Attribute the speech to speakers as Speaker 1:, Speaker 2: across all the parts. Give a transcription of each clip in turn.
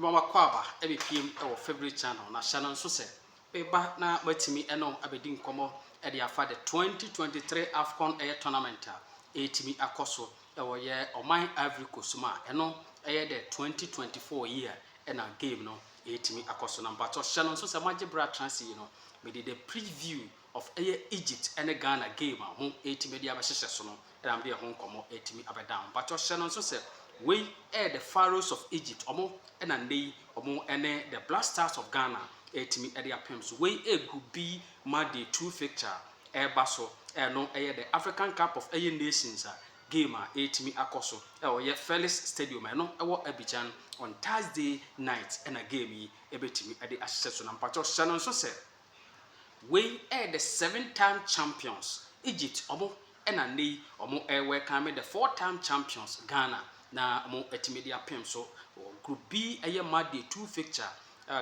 Speaker 1: mama kwaba ebepiem e wo favorite channel na channel nso se beba na matimi eno abedi nkomo e de afa the 2023 Afcon tournament a etimi akoso e wo ye oman Ivory Coast ma eno the 2024 year na game no etimi akoso na mpacho channel nso se magibra transfer me did the preview of Egypt and Ghana game ho etimi dia ba hyehye so no na am de ho nkomo etimi abeda mpacho channel nso se we the Pharaohs of Egypt omo na ndey omo ene the Black Stars of Ghana etimi e de apem so we group B Monday 2 fixture baso no the African Cup of Nations game etimi akoso ye Felix Stadium no ewo Abidjan on Thursday night and a game yi ebetimi e de ahye so na mpacho channel so se we the 7-time champions Egypt omo na ndey omo welcome the 4-time champions Ghana na mo etimedia pem so group B Monday 2 fixture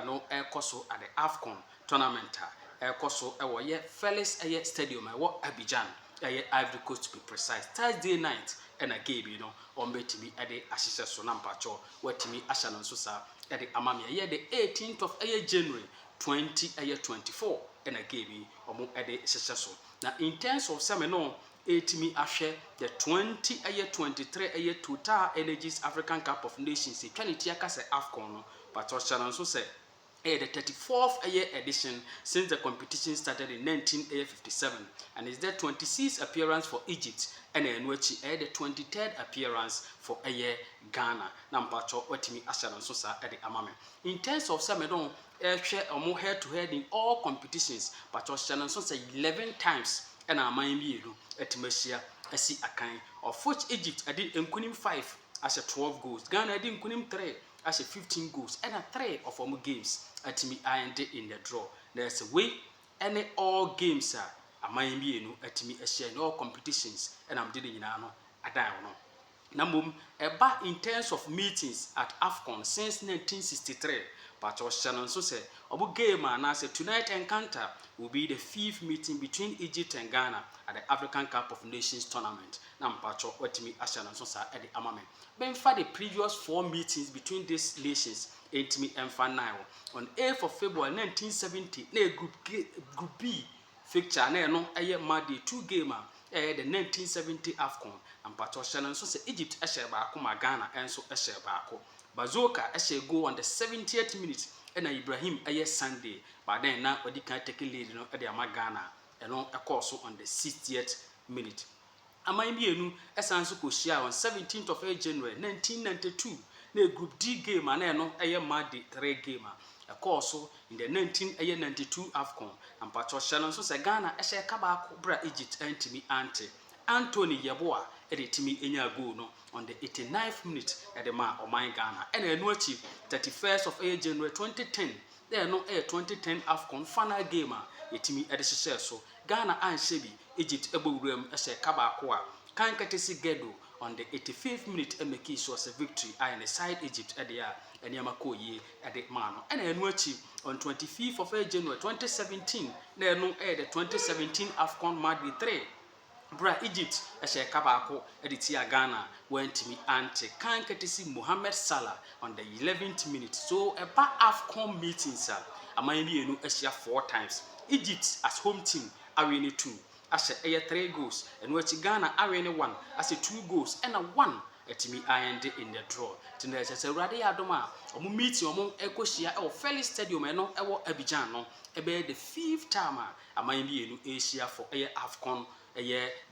Speaker 1: no koso at the Afcon tournament koso ye Felix Stadium Abidjan Ivory Coast to be precise Thursday night and a game on betimi de ahyehyɛ so na mpacho watimi ahya no so sa de amame the 18th of January 2024 and a game omo de hyehyɛ so na in terms of some no etimi ahwe the 2023 Total Energies African Cup of Nations etwaneti aka se Afcon no but channel so say the 34th edition since the competition started in 1957 and is the 26th appearance for Egypt and enwechi the 23rd appearance for Ghana na mpacho watimi ahya so sa the amame in terms of some don hwe omo head to head in all competitions but channel so say 11 times and our mind be etimashia asi akan of which Egypt did nkunim 5 as a 12 goals Ghana did nkunim 3 as a 15 goals and a 3 of our games atimi and in the draw there's a way any all games are mind be atimi ashia in all competitions and I'm didn't no adan no Namum eba in terms of meetings at Afcon since 1963 but channel so say obu game and say tonight encounter will be the 5th meeting between Egypt and Ghana at the African Cup of Nations tournament na mpacho watimi channel so say e de amame ben for the previous 4 meetings between these nations etimi emfa now on 8th of February 1970 na group B fixture na no Monday 2 game the 1970 Afcon and Patoshanan so say Egypt baako ma Ghana enso baako Bazoka go on the 70th minute and Ibrahim Sunday but then na odi kan take lead no e ama Ghana eno so on the 60th minute aman bienu esanso koshia on 17th of January 1992 na group D game na no Monday 3 game so in the 1992 Afcon and Patoshanan so say Ghana baako bra Egypt entimi Anthony Yeboah editimi enya goal no on the 89th minute edema oman Ghana and enu achieve 31st of January 2010 there no 2010 Afcon final game etimi edehye so Ghana anshebi Egypt ebowuram baako kan katesi Gedo on the 85th minute make sure a victory and side Egypt edia eniama koyi ede mano and enu achieve on 25th of January 2017 there no the 2017 Afcon Madrid 3 bra Egypt baako editia Ghana wentimi ante kan katesi Mohamed Salah on the 11th minute so eba Afcon meetings aman bienu 4 times Egypt as home team awini 2 ashe 3 goals and which Ghana awini 1 as 2 goals and a 1 etimi and in the draw tinna se rade adoma omo meeting omo ekohia Felix Stadium no Abidjan no ebe the 5th time aman bienu Asia for Afcon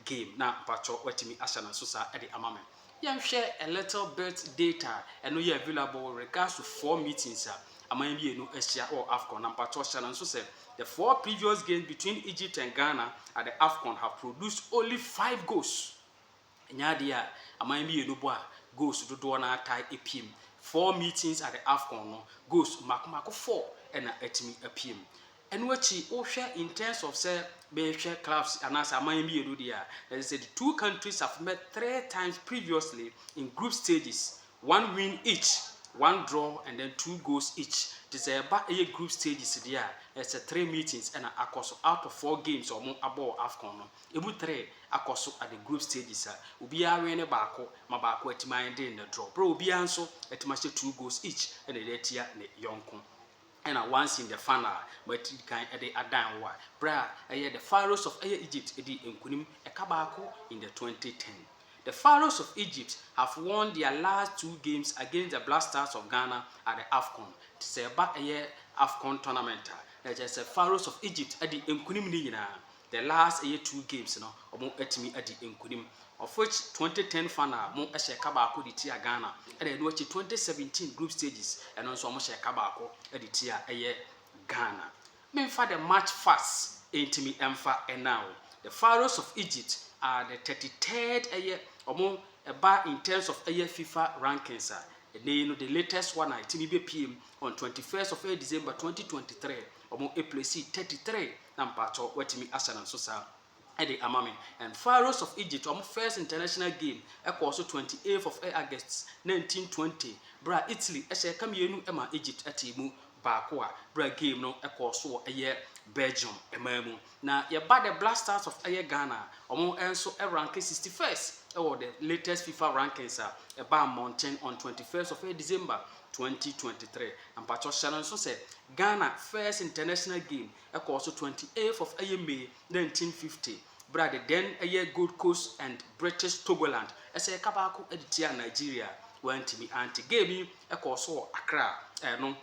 Speaker 1: game na pacho watimi asana so sa e de amame yan share a little bit data and no available regards to 4 meetings aman bienu Asia or Afcon na pacho asana so say the 4 previous games between Egypt and Ghana at the Afcon have produced only 5 goals nyadia aman bienu bo goals do na tie epim 4 meetings at the Afcon no goals makomako 4 and etimi epim and what in terms of say Beche clubs and as aman bienu dia they said the 2 countries have met 3 times previously in group stages 1 win each 1 draw and then 2 goals each. This is a group stages there. It's a 3 meetings and across out of 4 games or more about Afcon. Ebu 3 across at the group stages. Ubi are in a bako, my bako at my end in the draw. Bro, be answer at my 2 goals each and a letia and a yonko. And once in the final, but it can a down war. Bra, the Pharaohs of Egypt, in Kunim, a Kabako in the 2010. The Pharaohs of Egypt have won their last 2 games against the Black Stars of Ghana at the Afcon. It's a Afcon tournament. There's a Pharaohs of Egypt at the Nkunim. The last 2 games, etimi at the Nkunim. Of which 2010 final, mo a Kabako the Tia Ghana, and then watch 2017 group stages, and also mo Kabako at the Tia Ghana. Men for the match fast, intimi emfa and now. The Pharaohs of Egypt are the 33rd in terms of FIFA rankings. The latest one at TBP on 21st of December 2023. A place 33 Nampato Wetimi Asan and Sosa. Eddie Amami and Pharaohs of Egypt first international game also 28th of August 1920. Bra Italy Kamienu Emma Egypt atimu Bakwa bra game no so Belgium emamu. Na yeba the Black Stars of Ghana also rank 61st or the latest FIFA rankings mountain on 21st of December 2023. And Pacho Shannon so said Ghana first international game also 28th of May 1950. Brother then Gold Coast and British Togoland Kabako editia Nigeria went to me anti-gaming so Accra no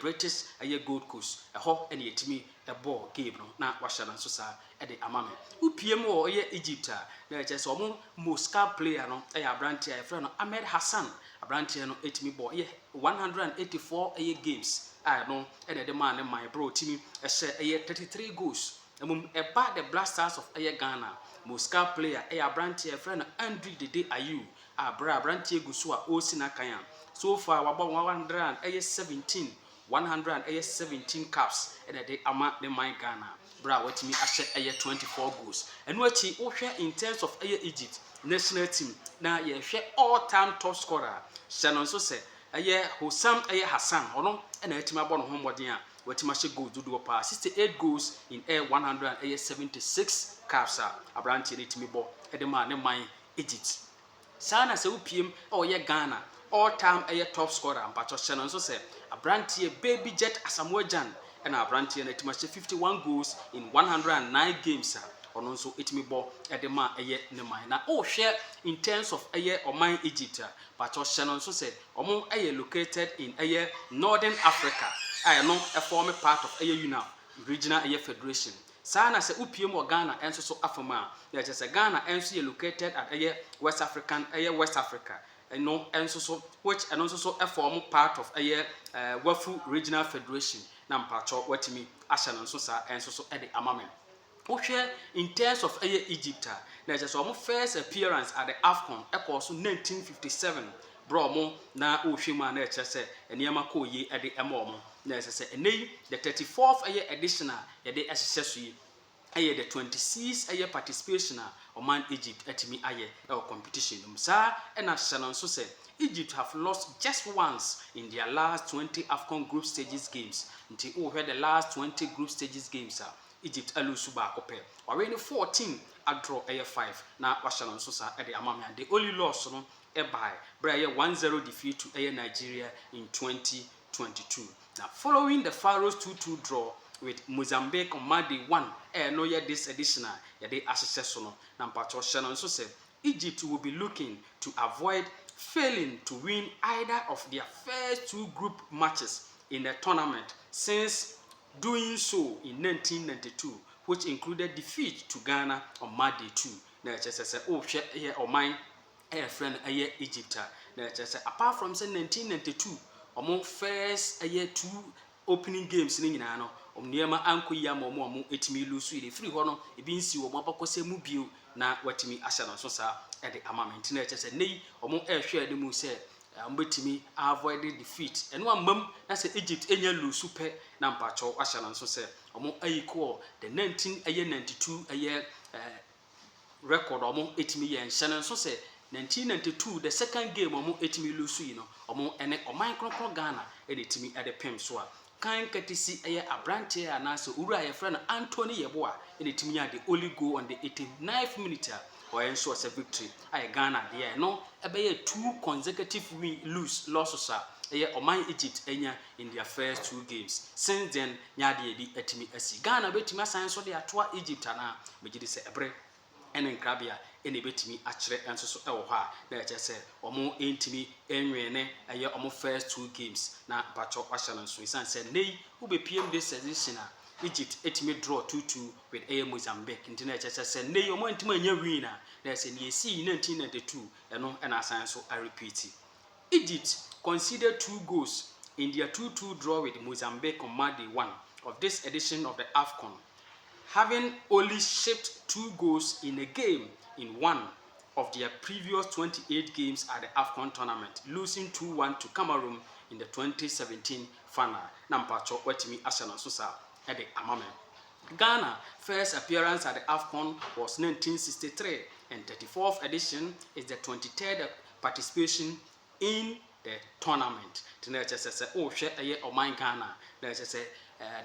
Speaker 1: British Gold Coast and yet me a ball game no na washanan so sa the amame upiem or Egypt na just most star player no Abrantia friend Ahmed Hassan Abrantia no 8 me boy 184 games no and the man my bro team 33 goals about the Black Stars of Ghana most star player Abrantia friend Andrew Dede Ayu Abrantia Gusua Osinakaya so far about 117 caps and a day ama the my Ghana. Bra what me I 24 goals. And what he in terms of Egypt national team. Now ye share all-time top scorer. Shannon so say Hosam Hassan or no and a team about home what he go do pa 68 goals in 176 caps. A branch in me ball at the man my Egypt. Sana se upiem Ghana all-time top scorer and Pacho Shannon so say Abrantie Baby Jet Asamoah and Abrantie na timashe 51 goals in 109 games on also itimi ball at the man ne man na share in terms of Oman Egypt but Shannon so said omo located in Northern Africa no a former part of regional federation sana se upiem Ghana enso so afama ya just Ghana enso located at West Africa and no and so which and also a former part of Wafu Regional Federation Nampacho Wetimi Ashan and Sosa and so Eddie Amame. Okay, in terms of Egypt, there's just first appearance at the Afcon also 1957. Bromo na Ushima nature say and Yamako ye at the Amomo. There's the 34th edition the accessory. The 26th participation Oman Egypt at me competition. Sir and as Shannon so said, Egypt have lost just once in their last 20 Afcon group stages games. Until over the last 20 group stages games, Egypt alusuba kope. Already 14 a draw 5. Now Shannon so sa at the Amami. The only loss no by 1-0 defeat to Nigeria in 2022. Now following the Pharaohs 2-2 draw with Mozambique on Monday 1 no this additional they accessory Nampacho Shannon so said Egypt will be looking to avoid failing to win either of their first 2 group matches in the tournament since doing so in 1992 which included defeat to Ghana on Monday 2 na just say share here or mine friend Egypt na just say apart from 1992 among first 2 opening games ni nyina no omniema anko ya momo etimi lusu ile free ho no ebi nsi wo mabakose mu bio na watimi ahya no so sa e de amament na eche se nei omo ehwe ade mu se mbetimi avoid defeat eno amam na se Egypt enya lusu pe na mpacho ahya no so se omo ayiko the 1992 record omo etimi ye nhye no so se 1992 the second game omo etimi lose yi no omo ene oman kronkron Ghana etimi ade pem so a kan katisi eye abrante anase owura ye frɛ no Anthony Yeboah etimi ya the only goal on the 89th minute or ensure a victory ay Ghana there no ebeye 2 consecutive losses eye oman Egypt enya in their first 2 games. Since then nyade bi etimi asi Ghana betimi asan so de atoa Egypt ana megidi se ebre ene nkrabia ene betimi akire enso so ewo ha na eche se omo entimi enwene eye omo first 2 games na bacho ahya so isan se nei wo be pm this season Egypt etimi draw 2-2 with Mozambique nti na eche se nei omo entimi anya win na se ne esi 1992 eno na asan so a repeat. Egypt conceded 2 goals in their 2-2 draw with Mozambique on Monday 1 of this edition of the Afcon, having only shipped 2 goals in a game in one of their previous 28 games at the Afcon tournament, losing 2-1 to Cameroon in the 2017 final. Nampacho wetimi asana susa ede amame. Ghana first appearance at the Afcon was 1963 and 34th edition is the 23rd participation in the tournament. Tena chese se o hwe eye oman Ghana na chese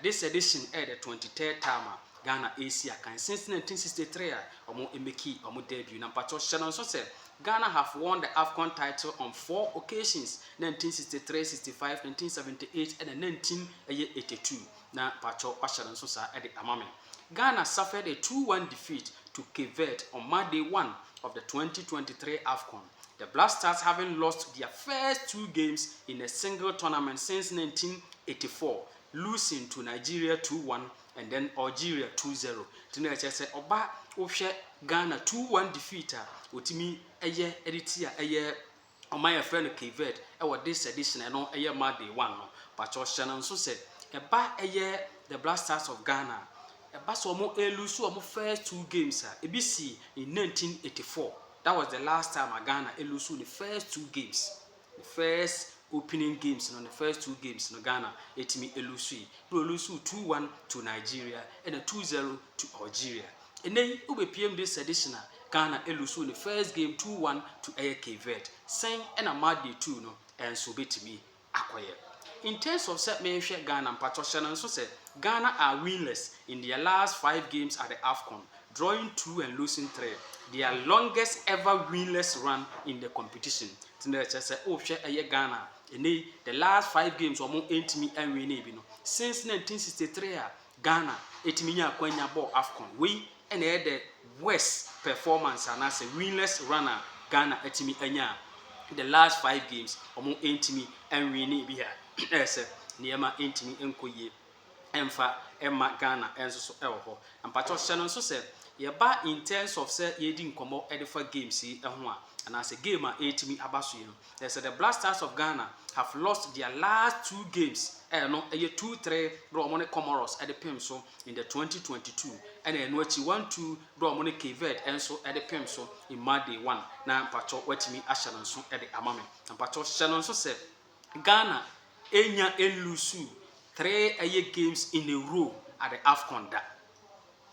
Speaker 1: this edition the 23rd time Ghana Asia can since 1963 omo emeki omo debut na mpacho hye so se Ghana have won the Afcon title on 4 occasions: 1963, 65, 1978 and 1982. Na mpacho hye so sa e de amame. Ghana suffered a 2-1 defeat to Cape Verde on Monday 1 of the 2023 Afcon. The Black Stars having lost their first 2 games in a single tournament since 1984, losing to Nigeria 2-1 and then Algeria 2-0. Tino say oba ohwe Ghana 2-1 defeat otimi eye editia eye omaya friend Cape Verde e this edition no eye Monday 1 no pacho hye so say eba eye the Black Stars of Ghana eba so mo lose omo first 2 games ebisi in 1984. That was the last time Ghana lose the first 2 games. The first opening games the first 2 games Ghana etimi lose. We lose 2-1 to Nigeria and 2-0 to Algeria. And then we PM this edition Ghana lose the first game 2-1 to Cape Verde. Saying and Amadi 2 no and so betimi acquire. In terms of set mention Ghana and Patrocian so said Ghana are winless in their last 5 games at the Afcon, drawing 2 and losing 3. Their longest ever winless run in the competition. Ghana the last 5 games omo entimi enwene bi no since 1963 Ghana etimi nya kwanya ball Afcon we and the worst performance and as a winless runner Ghana etimi anya the last 5 games omo entimi enwene bi ha ese niema entimi enkoye emfa emma Ghana enso so ewo ho ampacho hye no so se yeba in terms of say yedi nkomo edifa games yi ho a and as a game etimi abaso yi no they said the Black Stars of Ghana have lost their last 2 games no 2-3 draw money Comoros at the pem so in the 2022 and no achi 1-2 draw money Cape Verde and so at the pem so in Monday 1 na pacho watimi ahya no so at the amame and pacho hye no so say Ghana enya elusu 3 games in a row at the Afcon da.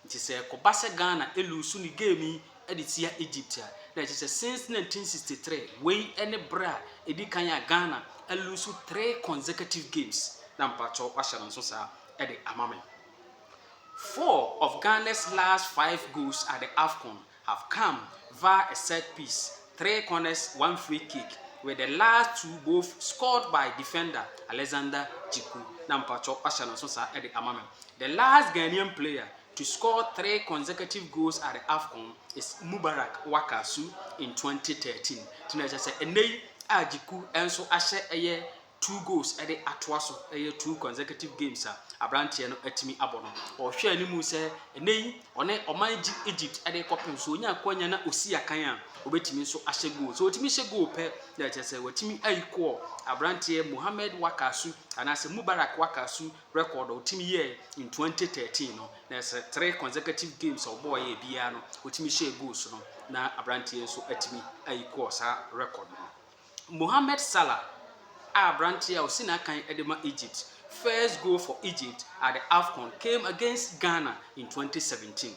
Speaker 1: It is a Kobase Ghana elusu ni game editia Egypt. That is since 1963 we any bra edi kanya Ghana elusu 3 consecutive games. Nampacho ahya so sa at the amame. 4 of Ghana's last 5 goals at the Afcon have come via a set piece, 3 corners, 1 free kick, with the last 2 both scored by defender Alexander Jiku. Nampacho ahya so sa at the amame. The last Ghanaian player to score 3 consecutive goals at the Afcon is Mubarak Wakasu in 2013. Tinaja say enei Ajiku enso ahye 2 goals at the Atwaso 2 consecutive games abrantie no atimi abono o hwe animu say enei one omanji Egypt at the kopem so onya kwanya na osi akan a obetimi so ahye goal so otimi hye goal pe na say watimi ayiko abrantie Mohamed Wakasu anase Mubarak Wakasu record otimi ye in 2013 no na say 3 consecutive games of boy e bia no otimi hye goals no na abrantie so atimi ayiko sa record no. Mohamed Salah abrantie osina kan edema Egypt. First goal for Egypt at the Afcon came against Ghana in 2017.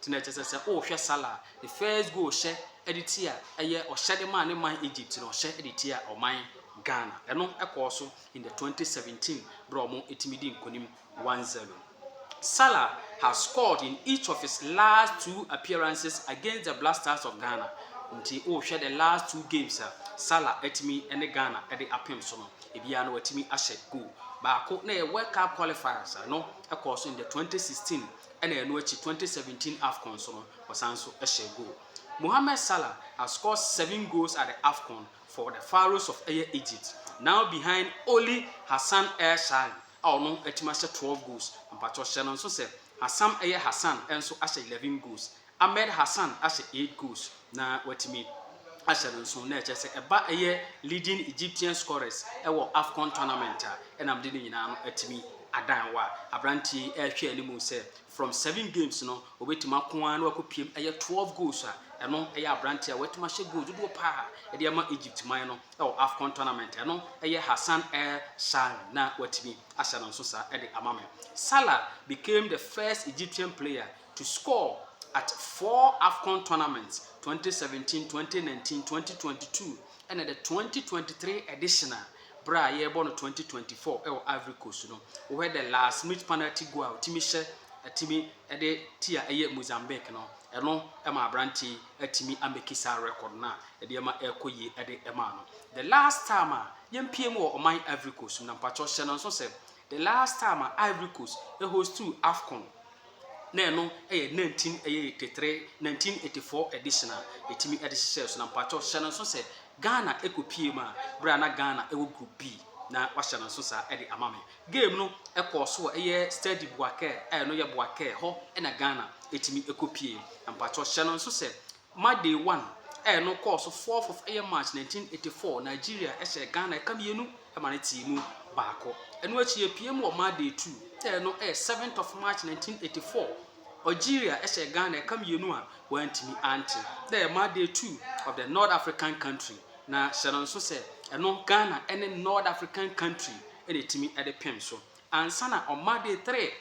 Speaker 1: tina chese se o hwe Salah the first goal hye editia eye o hye de man ne man Egypt no hye editia o man Ghana eno ekoso in the 2017 bro mo etimidi nkonim 1-0. Salah has scored in each of his last 2 appearances against the Black Stars of Ghana. Until share the last 2 games, Salah etimi ene Ghana ede apem so no. Ebia no etimi ahye goal. Baako na World Cup qualifiers no ekoso in the 2016 ene eno achi 2017 Afcon so no wasanso ahye goal. Mohamed Salah has scored 7 goals at the Afcon for the Pharaohs of Egypt, now behind only Hassan El Shally. No etimashe 12 goals. Mpacho Shannon so say Hassan Hassan enso ashe 11 goals. Ahmed Hassan ashe 8 goals. Na watimi ashe nso na eche say eba leading Egyptian scorers ewo Afcon tournament enam de nyina no etimi adan wa abranti ehwe animu say from 7 games no obetima koan na wakopiem 12 goals eno abranti a wetima hye goal dodo pa e ama Egypt man no Afcon tournament eno Hassan El Shally na watimi ashe no so sa de amame. Salah became the first Egyptian player to score at 4 Afcon tournaments: 2017, 2019, 2022 and the 2023 edition. Bra ye born 2024 Ivory Coast no we the last minute penalty goal timi hye atimi de tia Mozambique no eno ma branti atimi amekisa record na de ma ekoyi de ema no. The last time yempiem wo oman Ivory Coast na mpacho hye no so say the last time Ivory Coast host to Afcon na no 1984 edition etimi edihye so na mpacho hye no so say Ghana ekopie ma bra na Ghana ewo group B na wahye no so sa de amame. Game no ekoso Stade Boaké no ye Boaké ho na Ghana etimi ekopie ampacho hye no so se ma day 1 no course 4th of March 1984 Nigeria ehye Ghana kamienu ma ne timu baako eno achi epiem wo ma day 2 no 7th of March 1984 Algeria ehye Ghana kamienu a wantimi anti there ma day 2 of the North African country na Sharon so say eno Ghana any North African country etimi pem so ansana on ma day 3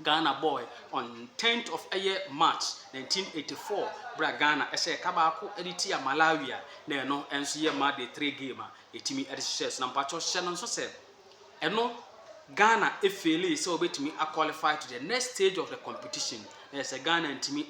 Speaker 1: Ghana boy on 10th of March 1984 bra Ghana ehye kabako editia Malawi na eno enso ye ma day 3 game etimi shares na mpacho Sharon so say eno Ghana efele say obetimi qualify to the next stage of the competition. Yes, Ghana ntimi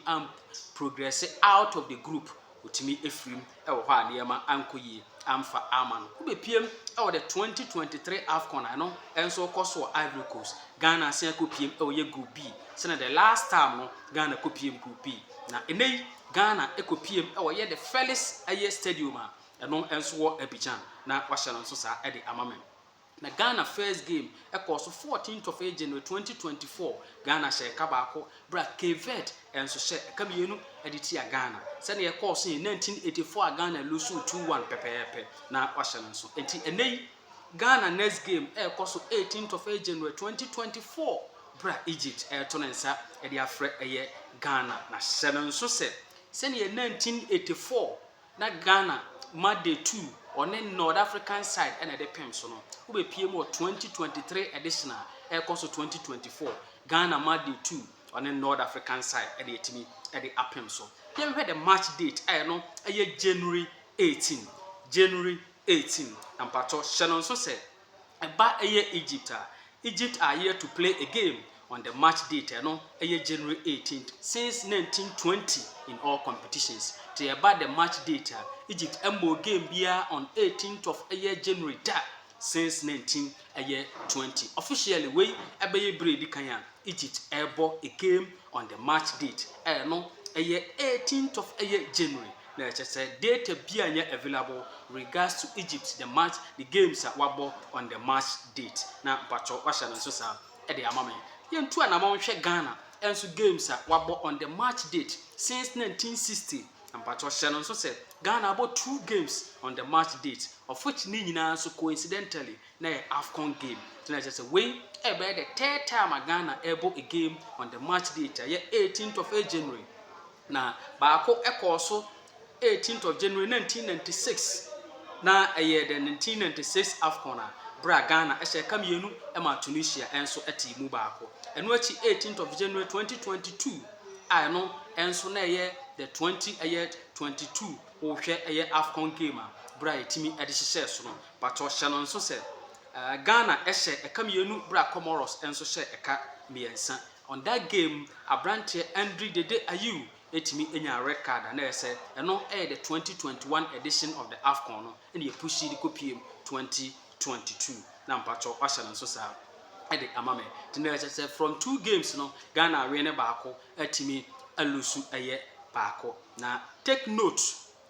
Speaker 1: progress out of the group utimi efrim ho adema ankoyi amfa aman ubepiem the 2023 Afcon no enso koso Ivory Coast Ghana se kopiem ye group B say the last time no Ghana kopiem group B na enei Ghana ekopiem ye the Felix stadium no enso wo Abidjan na wahye no so sa de amame. Na Ghana first game ekoso 14th of January 2024 Ghana share kabako bra Cape enso share kamienu editia Ghana se na ekoso in 1984 Ghana lose 2-1 pepepe na wahye no so enti enei Ghana next game ekoso 18th of January 2024 bra Egypt tonensa edi afre Ghana na hye so se na 1984 na Ghana Monday 2 on the North African side and the pem so no we pay more 2023 edition course 2024 Ghana Monday 2 on the North African side at the etimi at the apem so here we had the match date no January 18 and pato Shannon so said about Egypt are here to play a game on the match date January 18th since 1920 in all competitions. To about the match date Egypt embo game bia on 18th of January since 1920. Officially we ebeye bredi kanya Egypt ebo a game on the match date 18th of January. Na say data bia nya available regards to Egypt the games wabo on the match date. Na pacho washa no so sa e de amame yentu na ma hwe Ghana enso games wabo on the match date since 1960. And Pato Shannon so said Ghana about 2 games on the match date, of which Nina so coincidentally na Afcon game. So I just say we about the 3rd time Ghana able a game on the match date 18th of January. Na baako ekoso 18th of January 1996 na the 1996 Afcon bra Ghana ehye kamienu ma Tunisia enso atimu baako. Eno achi 18th of January 2022 I know enso na ye the 22 wo hwe Afcon game a bra etimi ede hyehyɛ so no but hye no nso sɛ Ghana ehye eka mienu bra Comoros enso hye eka miensa on that game abrante Andre Dede Ayew etimi enya red card na say eno the 2021 edition of the Afcon no ene ye pushi di kopiem 2022 na mpacho ahye no nso sa ede amame tena say from 2 games no Ghana we ne baako etimi alusu baako na take note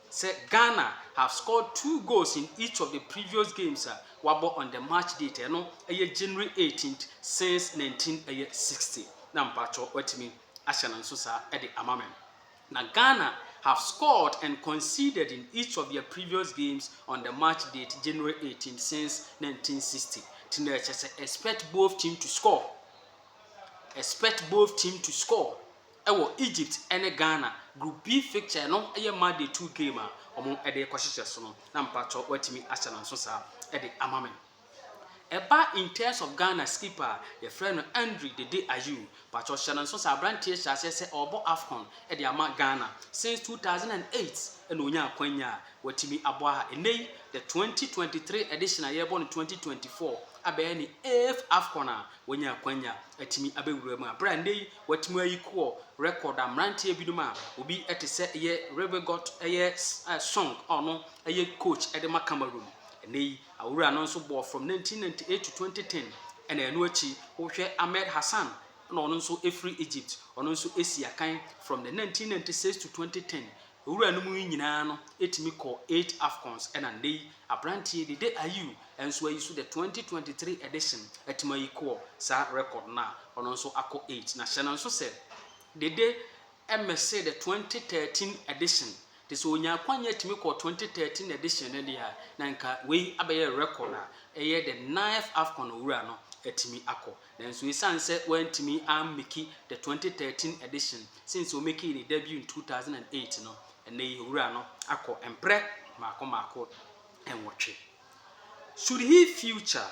Speaker 1: say Ghana have scored 2 goals in each of the previous games wabo on the match date no January 18th since 1960 na mpacho watimi ahye no nso sa ede amame na Ghana have scored and conceded in each of their previous games on the match date January 18th since 1960 tina expect both teams to score. Expect both teams to score. Ewo Egypt and Ghana group B fixture no Monday 2 game omo ede kwahyehyɛ so no na mpacho watimi ahye no nso sa ede amame eba in terms of Ghana skipper your friend Andre Dede Ayew but hye so sa brantie hyase se obo Afcon ede ama Ghana since 2008 and onya akwanya watimi aboa enei the 2023 edition a yebo no 2024 abe ni 8th Afcon a wonya akwanya atimi abewura mu abra ndei watimi ayiko record amrantie biduma obi etese ye Rebegot song ono coach edema Cameroon enei awura no nso ball from 1998 to 2010 ena enu achi wo hwe Ahmed Hassan na ono nso efree Egypt ono nso esi akan from the 1996 to 2010 awura no mu nyina no etimi call 8 Afcons ena ndei abrantie Dede Ayew enso ayiso the 2023 edition etima yiko sa record na ono nso akọ 8 na hye no nso se Dede MSC the 2013 edition this onya kwanya timi ko 2013 edition ne dia na nka we abeye record the 9th Afcon owura no etimi akọ nanso isanse wantimi ammeki the 2013 edition since o make the debut in 2008 no ene owura no akọ empre mako enwotwe. Should he future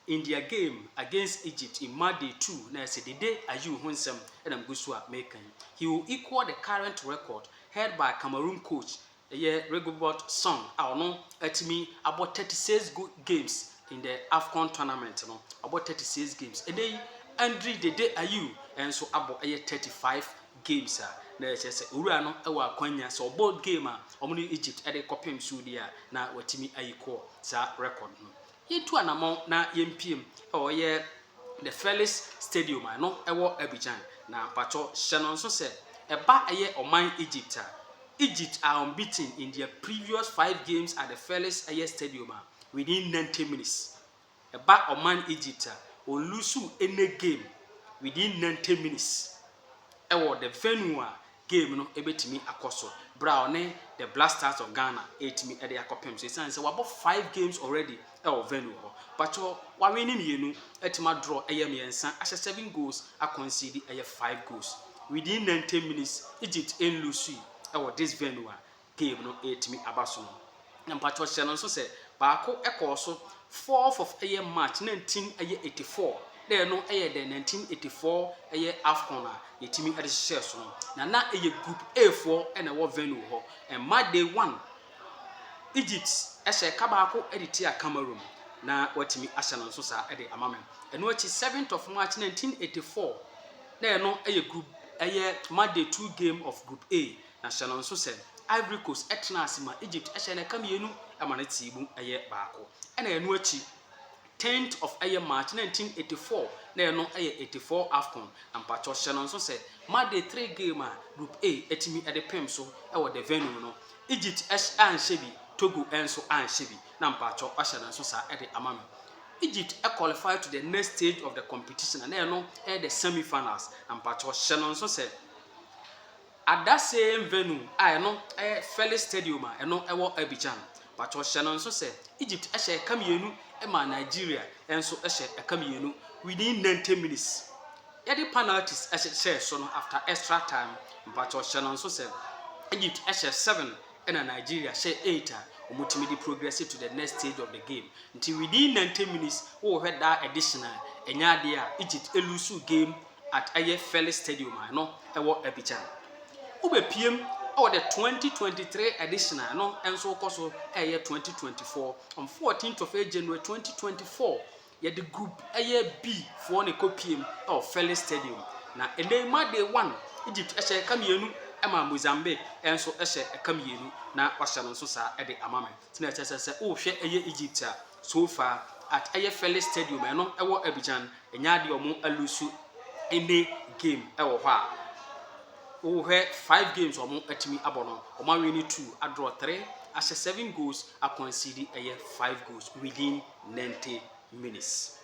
Speaker 1: in their game against Egypt in Monday 2 na say Dede Ayew honsem enam gusu a making he will equal the current record held by Cameroon coach Rebegot Song no atimi about 36 good games in the Afcon tournament no about 36 games and then Andre Dede Ayew enso abo 35 games na chese owura no ewa akwanya so board game omo Egypt ede kopem sudia na watimi ayiko sa record no yetu anamo na yempiem the Felix Stadium no ewo Abidjan na pacho hye so se eba oman Egypt are unbeaten in their previous 5 games at the Felix Stadium within 90 minutes. Eba oman Egypt will lose any game within 90 minutes. Ewo the venue game no ebetimi akoso. Brown the Blasters of Ghana etimi ede akopem so say we about 5 games already ewo venue ho. But wa win mienu etima draw miensa ashe 7 goals a concede 5 goals. Within 90 minutes Egypt en lose this venue game no etimi abaso no na mpacho hye no so se baako ekoso 4th of March 1984 there no the 1984 Afcon etimi ade hye so no na group A4 ena wo venue ho and Monday 1 Egypt ehye ka baako editi a Cameroon na watimi ahye no so sa ede amame eno achi 7th of March 1984 there no group Monday 2 game of group A na hye so se Ivory Coast etna asima Egypt ehye na kamienu amane tibu baako ena enu achi 10th of March 1984 na eno 84 Afcon ampacho hye no so se Monday 3 game group A etimi ede pem so the venue no Egypt anshebi Togo enso anshebi na mpacho hye no so sa ede amame Egypt qualified to the next stage of the competition and eno the semi-finals ampacho hye no so se at that same venue Felix Stadium eno ewo Abidjan but hye no so se Egypt ehye kamienu ema Nigeria enso ehye kamienu within 90 minutes the penalties ehye so no after extra time but hye no so se Egypt ehye 7 and Nigeria share 8 omutimi di progress to the next stage of the game until within 90 minutes we had that additional enyade Egypt elusu game at aye Felix Stadium no ewo Abidjan. Ube PM or the 2023 edition no enso koso aye 2024 on 14th of January 2024. Ye the group aye B for ne kopiem or Felix Stadium. Na enema day 1 Egypt ehye kamienu ema Mozambique enso ehye kamienu na wahye no so sa e de amame. Tina chese wo hwe aye Egypt so far at aye Felix Stadium no ewo Abidjan enya de omo alusu any game ewo hɔ a wo hwe 5 games omo atimi abono omo win 2 a draw 3 ashe 7 goals a concede aye 5 goals within 90 minutes.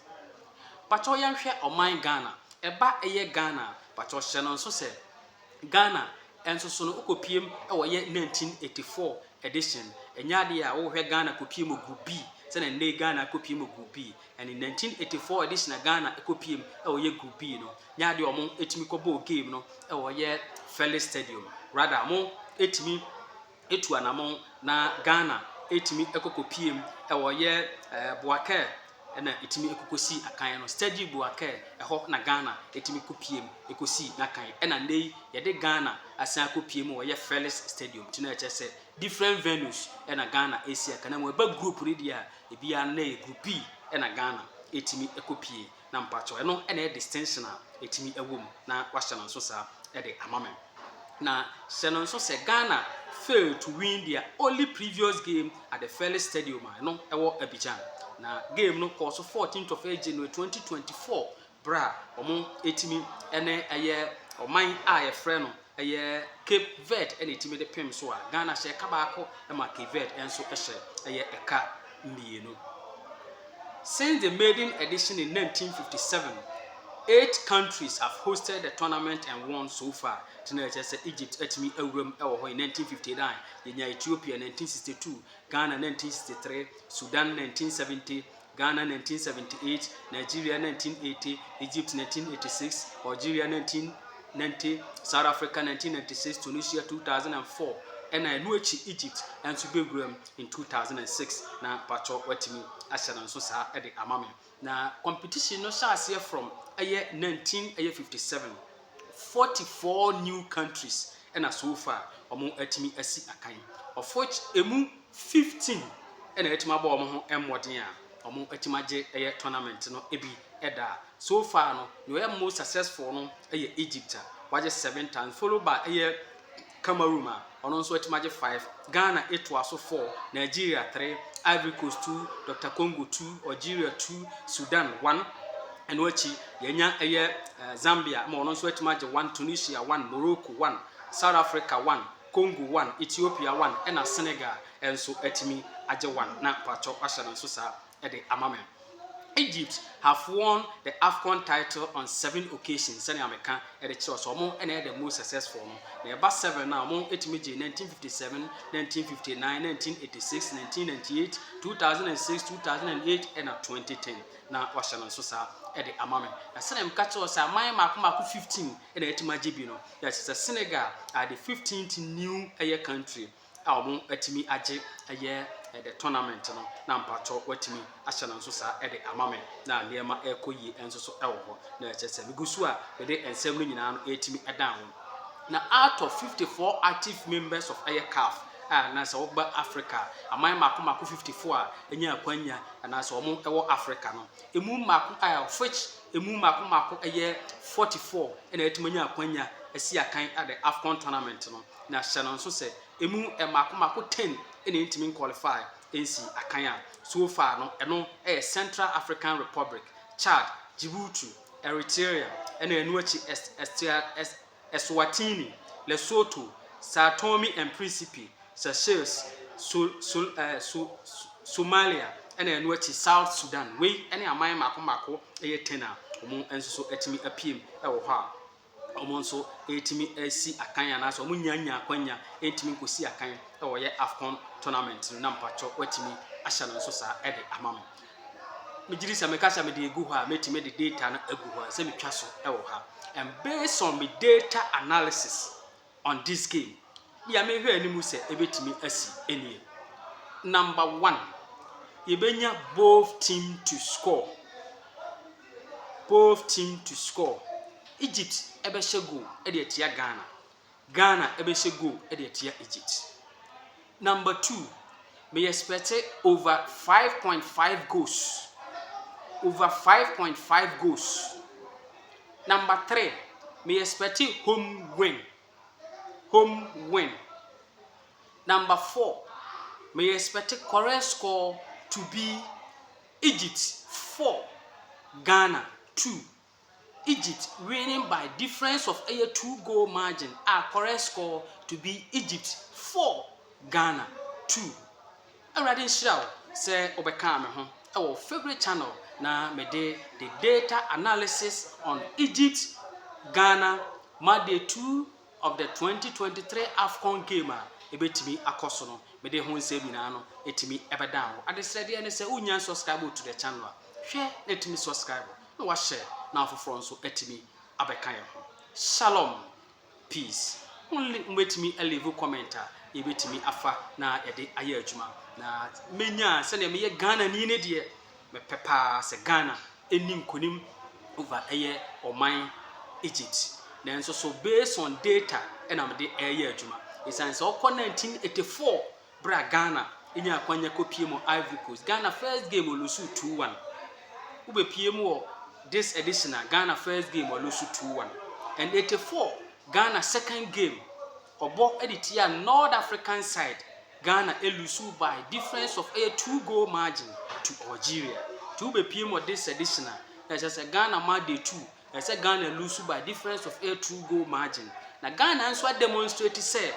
Speaker 1: Pacho yan hwe oman Ghana eba aye Ghana pacho hye no so se Ghana enso so no okopiem ewo ye 1984 edition enya de a wo hwe Ghana kopiem group B se na ne Ghana kopiem group B and in 1984 edition Ghana ekopiem ewo ye group B no nya de omo etimi kobo game no ewo ye Felix Stadium rather mo etimi etu anamo na Ghana etimi ekokopiem ewo ye Boake na etimi ekokosi akan no Stadium Boake eho na Ghana etimi kopiem ekosi na kan na nei ye de Ghana asan kopiem wo ye Felix Stadium tina echese different venues na Ghana Asia kana mo ba group re dia ebia na group B na Ghana etimi ekopie na mpacho eno na distinction a etimi ewom na wahye no so sa e de amame na Shannon so say Ghana failed to win their only previous game at the Felix Stadium no ewo Abidjan. Na game no course 14th of January 2024 bra omo etimi ene aye oman a ye frɛ no aye Cape Verde ene etimi de pem so a Ghana hye ka baako e ma Cape Verde enso ehye aye eka mienu. Since the maiden edition in 1957, 8 countries have hosted the tournament and won so far. Tonight, Egypt etimi ewrem ewo in 1959, Kenya Ethiopia 1962, Ghana 1963, Sudan 1970, Ghana 1978, Nigeria 1980, Egypt 1986, Algeria 1990, South Africa 1996, Tunisia 2004. And I know Egypt and Subegrum in 2006. Na pacho wetimi ashanan so sa e de amame. Na competition no sha here from aye 1957. 44 new countries and so far omo atimi asi akan. Of which emu 15 and etima ba omo ho emmoden a omo atimaje aye tournament no ebi eda. So far no the most successful no aye Egypt waje 7 times followed by aye Cameroon ono nso etimaje 5, Ghana eto aso 4, Nigeria 3, Ivory Coast 2, Dr. Congo 2, Algeria 2, Sudan 1, and wachi yenya eye Zambia ma ono nso etimaje 1, Tunisia 1, Morocco 1, South Africa 1, Congo 1, Ethiopia 1, and Senegal enso etimi aje 1 na pacho ahya nso sa e de amame. Egypt have won the Afcon title on 7 occasions. Sani American at the church, omo and the most successful. The about 7 now, omo etimiji 1957, 1959, 1986, 1998, 2006, 2008, and 2010. Now, Washington Sosa at the amame. The Sani catch us a my maku 15 and the etimaji bino. That is the Senegal are the 15th new air country. Omo etimi aje a year. The tournament no na mpacho watimi ahya nso sa e de amame na niema ekoyi enso so ewo ho na echese migusu a de ensem no nyina no etimi edan ho na out of 54 active members of CAF na sa ogba Africa aman mako 54 a enya akwanya na sa omo ewo Africa no emu mako of which emu mako 44 na etimanya akwanya asi akan at the Afcon tournament no na hya nso se emu mako 10 ene intimi qualify NC akanya so far no eno Central African Republic, Chad, Djibouti, Eritrea ene enu achi Eswatini, Lesotho, Sao Tome and Principe, Seychelles, Somalia ene enu achi South Sudan we ene aman mako tena omo enso so etimi apiem ewo ha omo nso etimi asi akan na so omo nyanya akwanya etimi nkosi akan ewo ye Afcon tournament na mpacho watimi ahya no so sa e de amam mejiri sa mekasa me de egu ho a metimi de data na egu ho se metwa so ewo ha and based on my data analysis on this game ya me hwe animu se ebetimi asi enie. Number 1, yebenya both team to score Egypt ebe she goal e de atia Ghana. Ghana ebe she goal e de atia Egypt. Number 2, me expect over 5.5 goals. Over 5.5 goals. Number 3, me expect home win. Home win. Number 4, me expect correct score to be Egypt 4, Ghana 2. Egypt winning by difference of a 2-goal margin. Correct score to be Egypt 4, Ghana 2. Already nhyira say obeka me ho our favorite channel na me de the data analysis on Egypt, Ghana, Day 2 of the 2023 Afcon game ebetimi akoso no me de ho nsem nyina no etimi ebeda ho adesrede ne say unya subscribe to the channel hwe etimi subscribe na wa share na afoforo nso etimi abeka ye ho. Shalom, peace. Only mbetimi leave comment ebetimi afa na yede aye adwuma na menya se ne me Ghana ni ne de me pepa se Ghana enim konim over eye oman Egypt. Then so based on data and am de aye adwuma isan so 1984 bra Ghana enya kwanya kopie mo Ivory Coast. Ghana first game lose 2-1. Ube pie mo this edition Ghana first game lose 2-1. And 84 Ghana second game obo editia North African side Ghana lose by difference of a 2-goal margin to Algeria. To be PM this edition, as a Ghana Day 2, as a Ghana lose by difference of a 2-goal margin. Now Ghana answer demonstrated say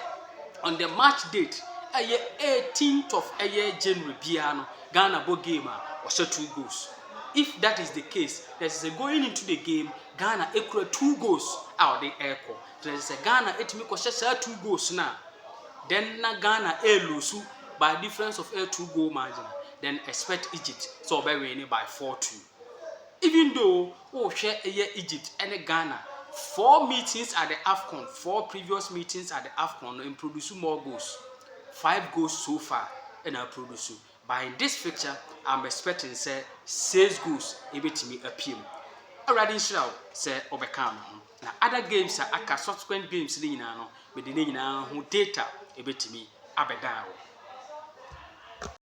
Speaker 1: on the match date, 18th of January, piano Ghana bo game was 2 goals. If that is the case, there is a going into the game, Ghana equal 2 goals out the airport. There is a Ghana it me 2 goals now. Then na Ghana lose by difference of a 2-goal margin. Then expect Egypt so be winning by 4-2. Even though share Egypt and Ghana 4 meetings at the Afcon, 4 previous meetings at the Afcon and produce more goals. 5 goals so far and I produce. But in this picture, I'm expecting say 6 goals ebetimi appear. Already nhyira say obeka no. Na other games aka subsequent games ni nyina no me de nyina ho data ebetimi abeda.